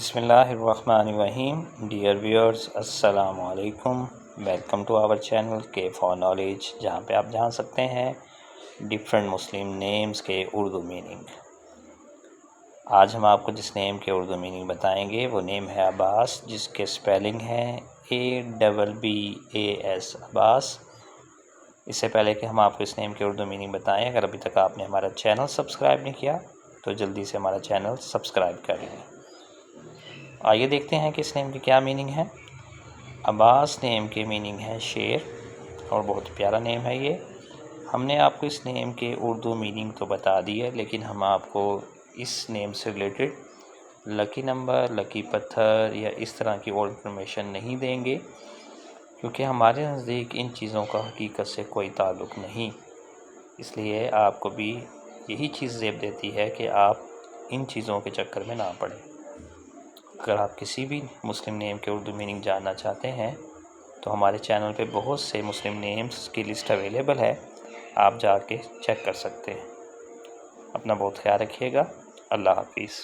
بسم اللہ الرحمن الرحیم. ڈیئر ویورز، السلام علیکم. ویلکم ٹو آور چینل کے فار نالج، جہاں پہ آپ جان سکتے ہیں ڈفرینٹ مسلم نیمز کے اردو میننگ. آج ہم آپ کو جس نیم کے اردو میننگ بتائیں گے وہ نیم ہے عباس، جس کے سپیلنگ ہے ABBAS عباس. اس سے پہلے کہ ہم آپ کو اس نیم کے اردو میننگ بتائیں، اگر ابھی تک آپ نے ہمارا چینل سبسکرائب نہیں کیا تو جلدی سے ہمارا چینل سبسکرائب کر لیں. آئیے دیکھتے ہیں کہ اس نیم کی کیا میننگ ہے. عباس نیم کے میننگ ہے شیر، اور بہت پیارا نیم ہے یہ. ہم نے آپ کو اس نیم کے اردو میننگ تو بتا دی ہے، لیکن ہم آپ کو اس نیم سے ریلیٹڈ لکی نمبر، لکی پتھر یا اس طرح کی اور انفارمیشن نہیں دیں گے، کیونکہ ہمارے نزدیک ان چیزوں کا حقیقت سے کوئی تعلق نہیں. اس لیے آپ کو بھی یہی چیز زیب دیتی ہے کہ آپ ان چیزوں کے چکر میں نہ پڑیں. اگر آپ کسی بھی مسلم نیم کے اردو میننگ جاننا چاہتے ہیں تو ہمارے چینل پہ بہت سے مسلم نیمز کی لسٹ اویلیبل ہے، آپ جا کے چیک کر سکتے ہیں. اپنا بہت خیال رکھیے گا. اللہ حافظ.